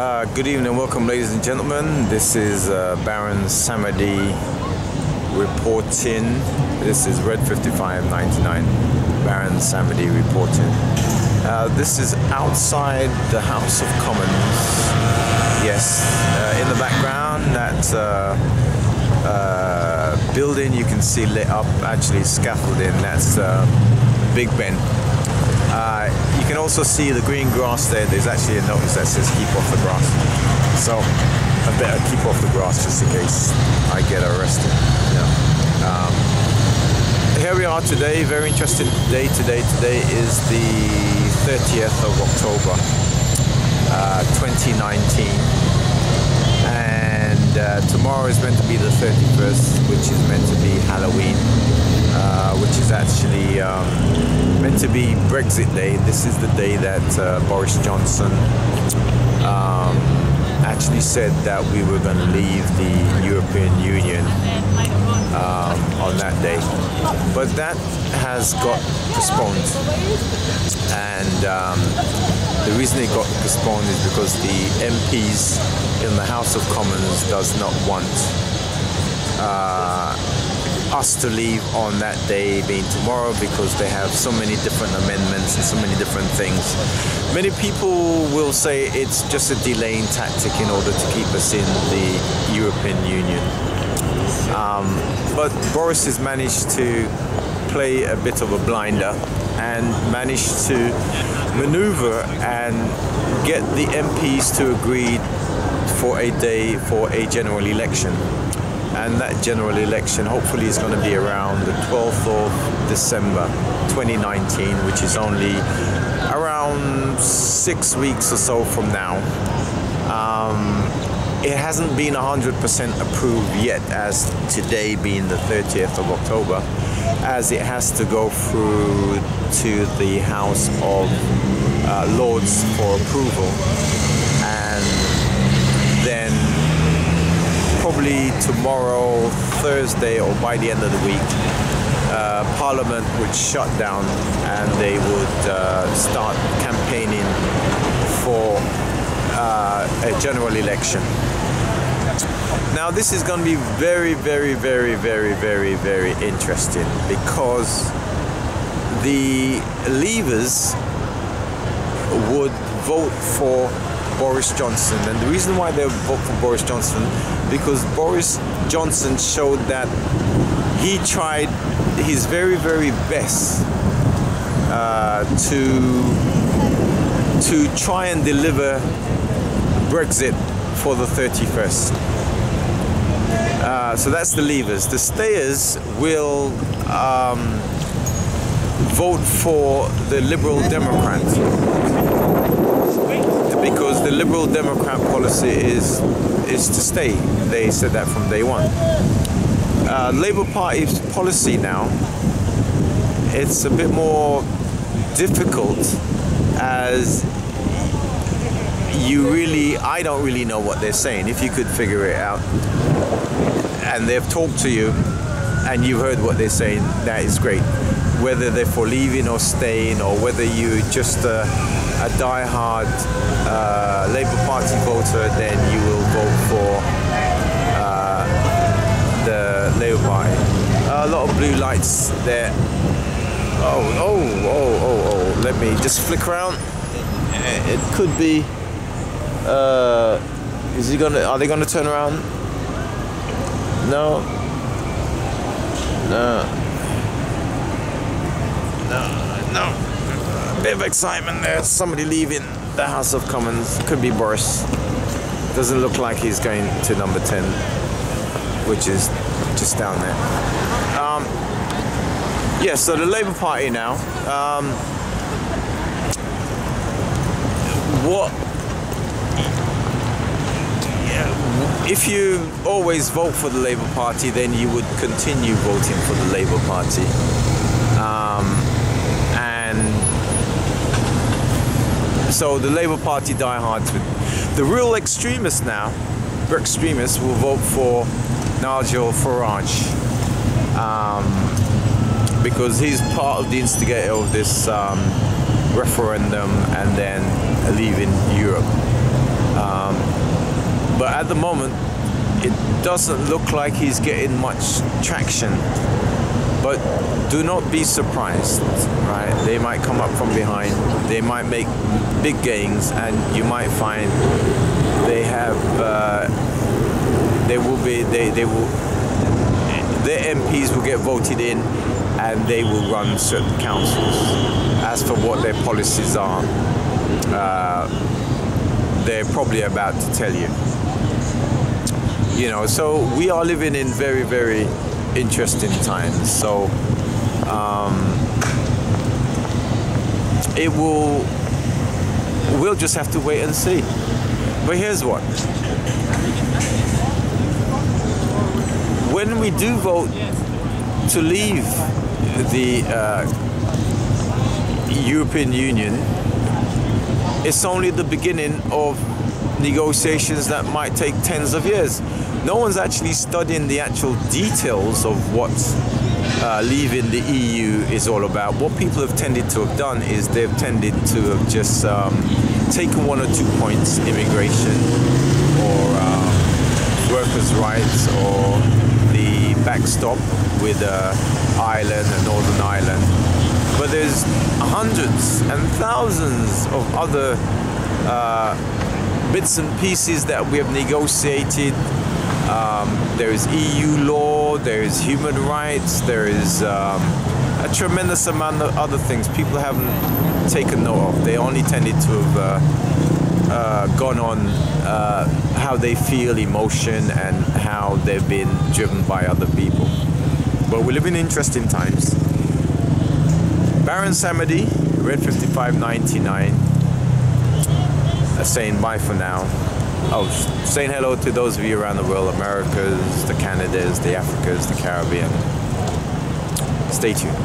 Good evening, welcome ladies and gentlemen. This is Barron Samadi reporting. This is Red 5599. Barron Samadi reporting. This is outside the House of Commons. Yes, in the background, that building you can see lit up, actually scaffolding. That's Big Ben. You can also see the green grass there. There's actually a notice that says keep off the grass. So I better keep off the grass just in case I get arrested. Here we are today, very interesting day today. Today is the 30th of October 2019, and tomorrow is meant to be the 31st, which is meant to be Halloween, which is actually meant to be Brexit Day. This is the day that Boris Johnson actually said that we were going to leave the European Union on that day. But that has got postponed, and the reason it got postponed is because the MPs in the House of Commons does not want us to leave on that day being tomorrow, because they have so many different amendments and so many different things. Many people will say it's just a delaying tactic in order to keep us in the European Union. But Boris has managed to play a bit of a blinder and managed to maneuver and get the MPs to agree for a day for a general election. And that general election hopefully is going to be around the 12th of December 2019, which is only around 6 weeks or so from now. It hasn't been 100% approved yet, as today being the 30th of October, as it has to go through to the House of Lords for approval, and then probably tomorrow, Thursday, or by the end of the week, Parliament would shut down and they would start campaigning for a general election. Now this is going to be very, very, very, very, very, very interesting, because the Leavers would vote for Boris Johnson, and the reason why they vote for Boris Johnson, because Boris Johnson showed that he tried his very, very best to try and deliver Brexit for the 31st. So that's the Leavers. The Stayers will vote for the Liberal Democrat, because the Liberal Democrat policy is to stay. They said that from day one. Labour Party's policy now, it's a bit more difficult, as I don't really know what they're saying. If you could figure it out, and they've talked to you and you've heard what they're saying, that is great. Whether they're for leaving or staying, or whether you're just a die-hard Labour Party voter, then you will vote for the Labour Party. A lot of blue lights there. Oh, let me just flick around. It could be, are they gonna turn around? No. A bit of excitement there. Somebody leaving the House of Commons. Could be Boris. Doesn't look like he's going to number 10, which is just down there. Yeah, so the Labour Party now. If you always vote for the Labour Party, then you would continue voting for the Labour Party. And so the Labour Party diehards, the real extremists now, extremists, will vote for Nigel Farage, because he's part of the instigator of this referendum and then leaving Europe. But at the moment, it doesn't look like he's getting much traction. But do not be surprised, right? They might come up from behind. They might make big gains, and you might find they have. Their MPs will get voted in, and they will run certain councils. As for what their policies are, they're probably about to tell you. You know, so we are living in very, very interesting times. So we'll just have to wait and see. But here's what. When we do vote to leave the European Union, it's only the beginning of negotiations that might take tens of years. No one's actually studying the actual details of what leaving the EU is all about. What people have tended to have done is they've tended to have just taken 1 or 2 points, immigration or workers' rights or the backstop with Ireland and Northern Ireland. But there's hundreds and thousands of other bits and pieces that we have negotiated. There is EU law, there is human rights, there is a tremendous amount of other things people haven't taken note of. They only tended to have gone on how they feel, emotion, and how they've been driven by other people. But we live in interesting times. Barron Samadi, Red 5599, saying bye for now. Oh, saying hello to those of you around the world, Americas, the Canadas, the Africas, the Caribbean. Stay tuned.